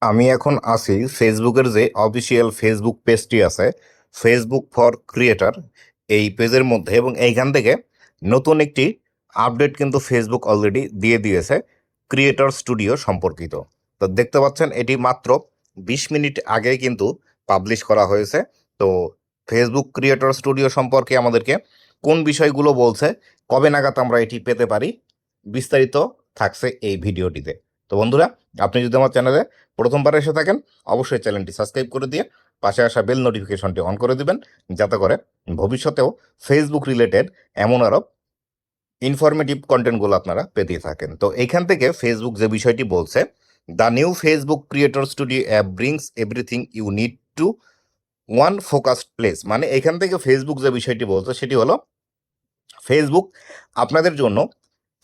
আমি এখন আছি ফেসবুকের যে অফিসিয়াল ফেসবুক পেজটি আছে, ফেসবুক ফর ক্রিয়েটর, এই পেজের মধ্যে। এবং এইখান থেকে নতুন একটি আপডেট কিন্তু ফেসবুক অলরেডি দিয়ে দিয়েছে ক্রিয়েটর স্টুডিও সম্পর্কিত। তো দেখতে পাচ্ছেন এটি মাত্র 20 মিনিট আগে কিন্তু পাবলিশ করা হয়েছে। তো ফেসবুক ক্রিয়েটর স্টুডিও সম্পর্কে আমাদেরকে কোন বিষয়গুলো বলছে, কবে নাগাদ আমরা এটি পেতে পারি, বিস্তারিত থাকছে এই ভিডিওটিতে। তো বন্ধুরা, আপনি যদি আমার চ্যানেলে প্রথমবার এসে থাকেন, অবশ্যই চ্যানেলটি সাবস্ক্রাইব করে দিয়ে পাশে আসা বেল নোটিফিকেশনটি অন করে দিবেন, যাতে করে ভবিষ্যতেও ফেসবুক রিলেটেড এমন আরও ইনফরমেটিভ কন্টেন্টগুলো আপনারা পেতে থাকেন। তো এইখান থেকে ফেসবুক যে বিষয়টি বলছে, the new Facebook Creator Studio app brings everything you need to one focused place. মানে এখান থেকে ফেসবুক যে বিষয়টি বলছে সেটি হলো, ফেসবুক আপনাদের জন্য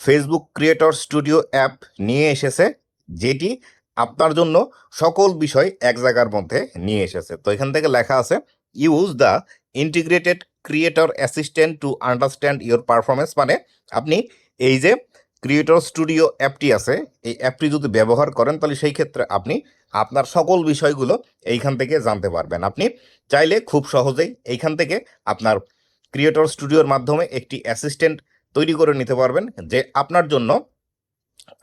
ফেসবুক ক্রিয়েটর স্টুডিও অ্যাপ নিয়ে এসেছে, যেটি আপনার জন্য সকল বিষয় এক জায়গার মধ্যে নিয়ে এসেছে। তো এখান থেকে লেখা আছে, use the integrated creator assistant to understand your performance. মানে আপনি এই যে ক্রিয়েটর স্টুডিও অ্যাপটি আছে, এই অ্যাপটি যদি ব্যবহার করেন, তাহলে সেই ক্ষেত্রে আপনি আপনার সকল বিষয়গুলো এইখান থেকে জানতে পারবেন। আপনি চাইলে খুব সহজেই এইখান থেকে আপনার ক্রিয়েটর স্টুডিওর মাধ্যমে একটি অ্যাসিস্ট্যান্ট তৈরি করে নিতে পারবেন, যে আপনার জন্য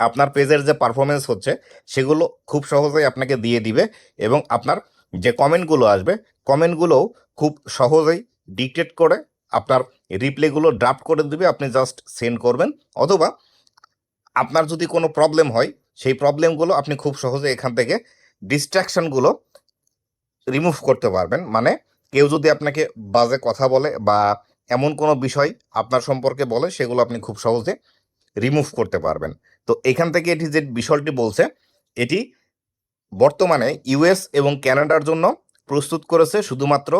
আপনার পেজের যে পারফরমেন্স হচ্ছে সেগুলো খুব সহজেই আপনাকে দিয়ে দিবে। এবং আপনার যে কমেন্টগুলো আসবে, কমেন্টগুলোও খুব সহজেই ডিকটেট করে আপনার রিপ্লাইগুলো ড্রাফট করে দিবে। আপনি জাস্ট সেন্ড করবেন, অথবা আপনার যদি কোনো প্রবলেম হয়, সেই প্রবলেমগুলো আপনি খুব সহজে এখান থেকে ডিস্ট্র্যাকশনগুলো রিমুভ করতে পারবেন। মানে কেউ যদি আপনাকে বাজে কথা বলে বা এমন কোনো বিষয় আপনার সম্পর্কে বলে, সেগুলো আপনি খুব সহজে রিমুভ করতে পারবেন। তো এখান থেকে এটি যে বিষয়টি বলছে, এটি বর্তমানে ইউএস এবং ক্যানাডার জন্য প্রস্তুত করেছে, শুধুমাত্র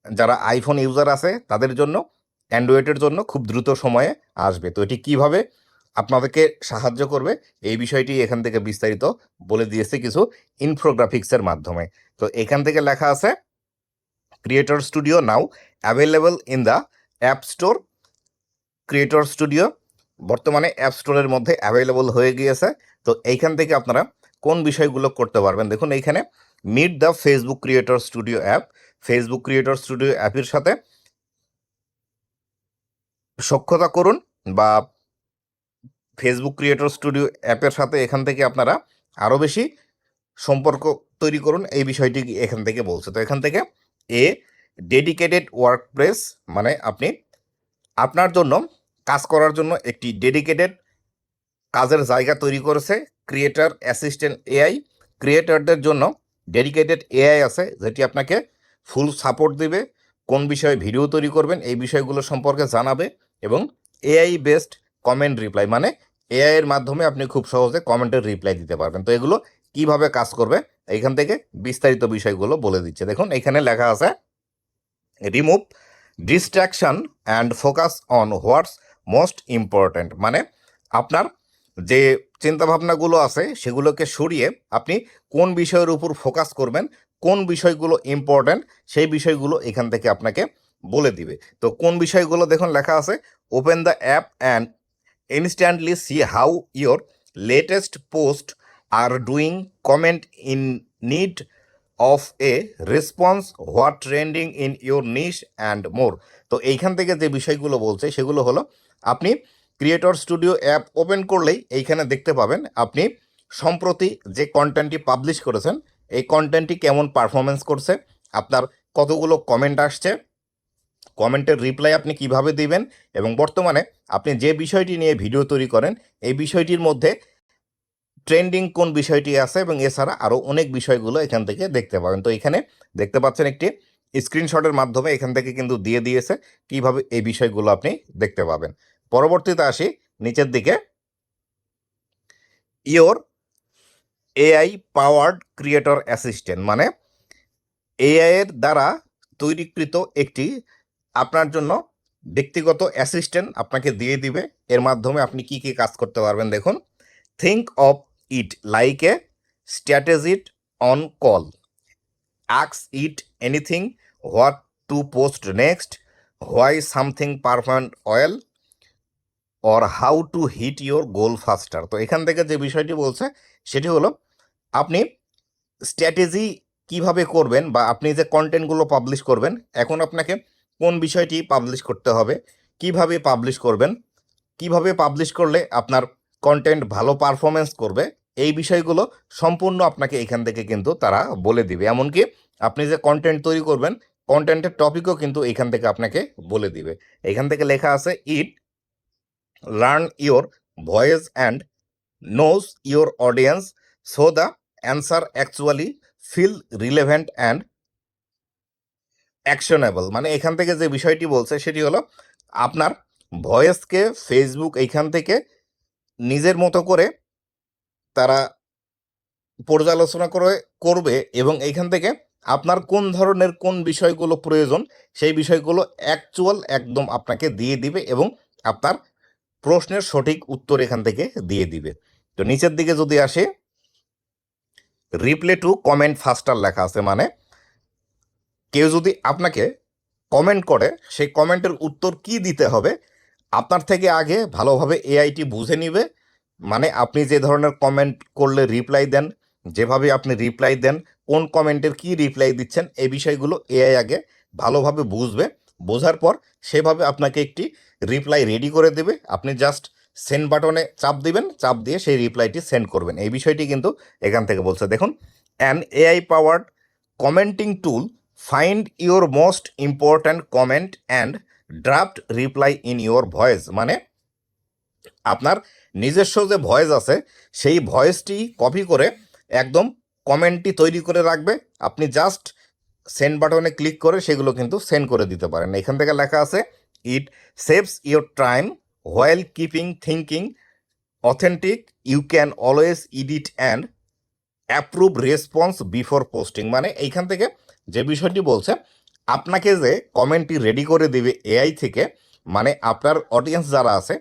যারা আইফোন ইউজার আছে তাদের জন্য। অ্যান্ড্রয়েডের জন্য খুব দ্রুত সময়ে আসবে। তো এটি কিভাবে আপনাদেরকে সাহায্য করবে, এই বিষয়টি এখান থেকে বিস্তারিত বলে দিয়েছে কিছু ইনফোগ্রাফিক্সের মাধ্যমে। তো এখান থেকে লেখা আছে, creator studio now available in the app store. Creator studio বর্তমানে অ্যাপ স্টোরের মধ্যে অ্যাভেলেবল হয়ে গিয়েছে। তো এইখান থেকে আপনারা কোন বিষয়গুলো করতে পারবেন, দেখুন এইখানে meet the Facebook Creator Studio app. Facebook Creator Studio অ্যাপের সাথে সখ্যতা করুন, বা ফেসবুক ক্রিয়েটর স্টুডিও অ্যাপের সাথে এখান থেকে আপনারা আরও বেশি সম্পর্ক তৈরি করুন, এই বিষয়টি এখান থেকে বলছে। তো এখান থেকে এ ডেডিকেটেড ওয়ার্ক প্লেস, মানে আপনি আপনার জন্য কাজ করার জন্য একটি ডেডিকেটেড কাজের জায়গা তৈরি করেছে ক্রিয়েটার অ্যাসিস্ট্যান্ট এআই। ক্রিয়েটারদের জন্য ডেডিকেটেড এআই আছে, যেটি আপনাকে ফুল সাপোর্ট দেবে, কোন বিষয়ে ভিডিও তৈরি করবেন এই বিষয়গুলো সম্পর্কে জানাবে। এবং এআই বেসড কমেন্ট রিপ্লাই, মানে এআই এর মাধ্যমে আপনি খুব সহজে কমেন্টের রিপ্লাই দিতে পারবেন। তো এগুলো কিভাবে কাজ করবে, এইখান থেকে বিস্তারিত বিষয়গুলো বলে দিচ্ছে। দেখুন এখানে লেখা আছে, remove distraction and focus on what's most important. মানে আপনার যে চিন্তাভাবনাগুলো আছে সেগুলোকে সরিয়ে আপনি কোন বিষয়ের উপর ফোকাস করবেন, কোন বিষয়গুলো ইম্পর্ট্যান্ট, সেই বিষয়গুলো এখান থেকে আপনাকে বলে দিবে। তো কোন বিষয়গুলো দেখুন লেখা আছে, open the app and instantly C how your latest post are doing, comment in need of A response, what trending in your niche and more. তো এইখান থেকে যে বিষয়গুলো বলছে সেগুলো হলো, আপনি ক্রিয়েটর স্টুডিও অ্যাপ ওপেন করলেই এইখানে দেখতে পাবেন আপনি সম্প্রতি যে কন্টেন্টটি পাবলিশ করেছেন, এই কন্টেন্টটি কেমন পারফরমেন্স করছে, আপনার কতগুলো কমেন্ট আসছে, কমেন্টের রিপ্লাই আপনি কিভাবে দিবেন, এবং বর্তমানে আপনি যে বিষয়টি নিয়ে ভিডিও তৈরি করেন এই বিষয়টির মধ্যে ট্রেন্ডিং কোন বিষয়টি আছে, এবং এছাড়া আরও অনেক বিষয়গুলো এখান থেকে দেখতে পাবেন। তো এখানে দেখতে পাচ্ছেন একটি স্ক্রিনশটের মাধ্যমে এখান থেকে কিন্তু দিয়ে দিয়েছে কিভাবে এই বিষয়গুলো আপনি দেখতে পাবেন। পরবর্তীতে আসি নিচের দিকে, your AI powered creator assistant. মানে এআই এর দ্বারা তৈরিকৃত একটি আপনার জন্য ব্যক্তিগত অ্যাসিস্ট্যান্ট আপনাকে দিয়ে দিবে। এর মাধ্যমে আপনি কি কি কাজ করতে পারবেন, দেখুন, think of it like a strategist on call. Ask it anything, what to post next, why something performed well, or how to hit your goal faster. তো এখান থেকে যে বিষয়টি বলছে সেটি হলো, আপনি স্ট্র্যাটেজি কিভাবে করবেন বা আপনি যে কন্টেন্টগুলো পাবলিশ করবেন, এখন আপনাকে কোন বিষয়টি পাবলিশ করতে হবে, কিভাবে পাবলিশ করবেন, কিভাবে পাবলিশ করলে আপনার কন্টেন্ট ভালো পারফরমেন্স করবে, এই বিষয়গুলো সম্পূর্ণ আপনাকে এখান থেকে কিন্তু তারা বলে দিবে। এমনকি আপনি যে কন্টেন্ট তৈরি করবেন, কন্টেন্টের টপিকও কিন্তু এখান থেকে আপনাকে বলে দিবে। এখান থেকে লেখা আছে it learn your voice and knows your audience so the answer actually feel relevant and actionable. মানে এখান থেকে যে বিষয়টি বলছে সেটি হলো আপনার ভয়েসকে ফেসবুক এইখান থেকে নিজের মতো করে তারা পর্যালোচনা করবে এবং এইখান থেকে আপনার কোন ধরনের কোন বিষয়গুলো প্রয়োজন সেই বিষয়গুলো অ্যাকচুয়াল একদম আপনাকে দিয়ে দিবে এবং আপনার প্রশ্নের সঠিক উত্তর এখান থেকে দিয়ে দিবে। তো নিচের দিকে যদি আসে, রিপ্লে টু কমেন্ট ফাস্টার লেখা আছে, মানে কেউ যদি আপনাকে কমেন্ট করে সেই কমেন্টের উত্তর কি দিতে হবে আপনার থেকে আগে ভালোভাবে এআইটি বুঝে নিবে। মানে আপনি যে ধরনের কমেন্ট করলে রিপ্লাই দেন, যেভাবে আপনি রিপ্লাই দেন, কোন কমেন্টের কি রিপ্লাই দিচ্ছেন, এই বিষয়গুলো এআই আগে ভালোভাবে বুঝবে। বোঝার পর সেভাবে আপনাকে একটি রিপ্লাই রেডি করে দেবে। আপনি জাস্ট সেন্ড বাটনে চাপ দিবেন, চাপ দিয়ে সেই রিপ্লাইটি সেন্ড করবেন। এই বিষয়টি কিন্তু এখান থেকে বলছে। দেখুন, an AI powered commenting tool find your most important comment and draft reply in your voice. মানে আপনার নিজস্ব যে ভয়েস আছে সেই ভয়েসটি কপি করে একদম কমেন্টটি তৈরি করে রাখবে। আপনি জাস্ট সেন্ড বাটনে ক্লিক করে সেগুলো কিন্তু সেন্ড করে দিতে পারেন। এখান থেকে লেখা আছে it saves your time while keeping thinking authentic, you can always edit and approve response before posting. মানে এইখান থেকে যে বিষয়টি বলছে, আপনাকে যে কমেন্টটি রেডি করে দেবে এআই থেকে, মানে আপনার অডিয়েন্স যারা আছে,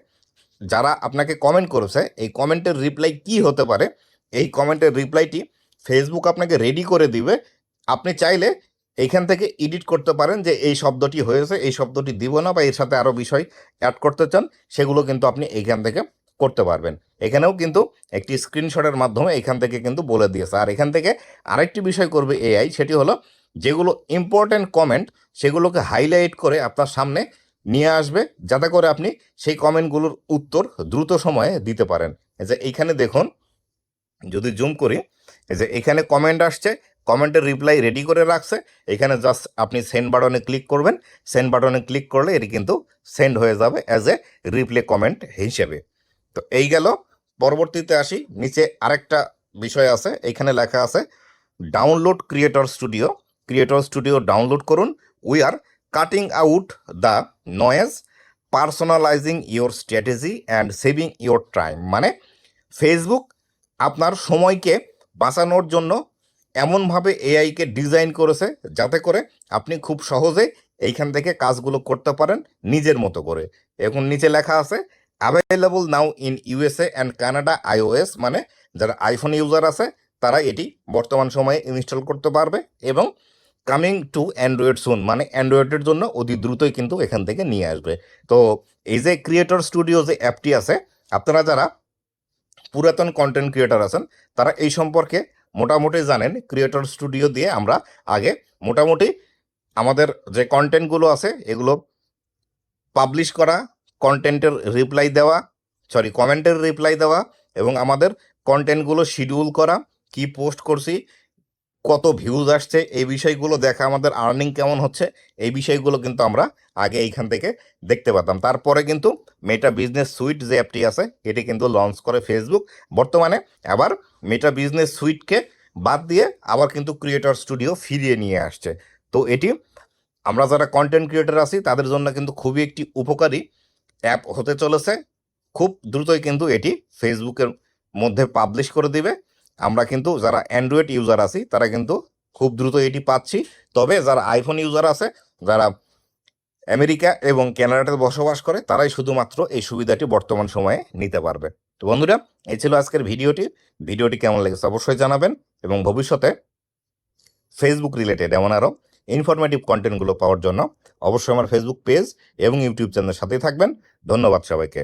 যারা আপনাকে কমেন্ট করেছে, এই কমেন্টের রিপ্লাই কি হতে পারে, এই কমেন্টের রিপ্লাইটি ফেসবুক আপনাকে রেডি করে দিবে। আপনি চাইলে এইখান থেকে এডিট করতে পারেন যে এই শব্দটি হয়েছে, এই শব্দটি দিব না, বা এর সাথে আরও বিষয় অ্যাড করতে চান, সেগুলো কিন্তু আপনি এইখান থেকে করতে পারবেন। এখানেও কিন্তু একটি স্ক্রিনশটের মাধ্যমে এখান থেকে কিন্তু বলে দিয়েছে। আর এখান থেকে আরেকটি বিষয় করবে এআই, সেটি হলো যেগুলো ইম্পর্ট্যান্ট কমেন্ট সেগুলোকে হাইলাইট করে আপনার সামনে নিয়ে আসবে, যাতে করে আপনি সেই কমেন্টগুলোর উত্তর দ্রুত সময়ে দিতে পারেন। এই যে এইখানে দেখুন, যদি জুম করি, এই যে এখানে কমেন্ট আসছে, কমেন্টের রিপ্লাই রেডি করে রাখছে। এখানে জাস্ট আপনি সেন্ড বাটনে ক্লিক করবেন, সেন্ড বাটনে ক্লিক করলে এটি কিন্তু সেন্ড হয়ে যাবে অ্যাজ এ রিপ্লে কমেন্ট হিসেবে। তো এই গেল। পরবর্তীতে আসি, নিচে আরেকটা বিষয় আছে, এখানে লেখা আছে download creator studio. Creator studio download করুন। We are cutting out the noise, personalising your strategy and saving your time. মানে ফেসবুক আপনার সময়কে বাঁচানোর জন্য এমনভাবে এআইকে ডিজাইন করেছে যাতে করে আপনি খুব সহজে এইখান থেকে কাজগুলো করতে পারেন নিজের মতো করে। এখন নিচে লেখা আছে available now in USA and Canada iOS. মানে যারা আইফোন ইউজার আছে তারা এটি বর্তমান সময়ে ইনস্টল করতে পারবে, এবং কামিং টু অ্যান্ড্রয়েড সুন, মানে অ্যান্ড্রয়েডের জন্য অতি দ্রুতই কিন্তু এখান থেকে নিয়ে আসবে। তো এই যে ক্রিয়েটর স্টুডিও যে অ্যাপটি আছে, আপনারা যারা পুরাতন কন্টেন্ট ক্রিয়েটর আছেন তারা এই সম্পর্কে মোটামুটি জানেন। ক্রিয়েটর স্টুডিও দিয়ে আমরা আগে মোটামুটি আমাদের যে কন্টেন্টগুলো আছে এগুলো পাবলিশ করা, কন্টেন্টের রিপ্লাই দেওয়া, কমেন্টের রিপ্লাই দেওয়া, এবং আমাদের কন্টেন্টগুলো শিডিউল করা, কি পোস্ট করছি, কত ভিউজ আসছে, এই বিষয়গুলো দেখা, আমাদের আর্নিং কেমন হচ্ছে, এই বিষয়গুলো কিন্তু আমরা আগে এইখান থেকে দেখতে পেতাম। তারপরে কিন্তু মেটা বিজনেস সুইট যে অ্যাপটি আছে এটি কিন্তু লঞ্চ করে ফেসবুক। বর্তমানে আবার মেটা বিজনেস সুইটকে বাদ দিয়ে আবার কিন্তু ক্রিয়েটর স্টুডিও ফিরিয়ে নিয়ে আসছে। তো এটি আমরা যারা কন্টেন্ট ক্রিয়েটর আছি তাদের জন্য কিন্তু খুবই একটি উপকারী অ্যাপ হতে চলেছে। খুব দ্রুতই কিন্তু এটি ফেসবুকের মধ্যে পাবলিশ করে দিবে। আমরা কিন্তু যারা অ্যান্ড্রয়েড ইউজার আছি তারা কিন্তু খুব দ্রুত এটি পাচ্ছি। তবে যারা আইফোন ইউজার আছে, যারা আমেরিকা এবং কানাডাতে বসবাস করে, তারাই শুধুমাত্র এই সুবিধাটি বর্তমান সময়ে নিতে পারবে। তো বন্ধুরা, এই ছিল আজকের ভিডিওটি কেমন লেগেছে অবশ্যই জানাবেন, এবং ভবিষ্যতে ফেসবুক রিলেটেড এমন আরও ইনফরমেটিভ কন্টেন্টগুলো পাওয়ার জন্য অবশ্যই আমার ফেসবুক পেজ এবং ইউটিউব চ্যানেলের সাথেই থাকবেন। ধন্যবাদ সবাইকে।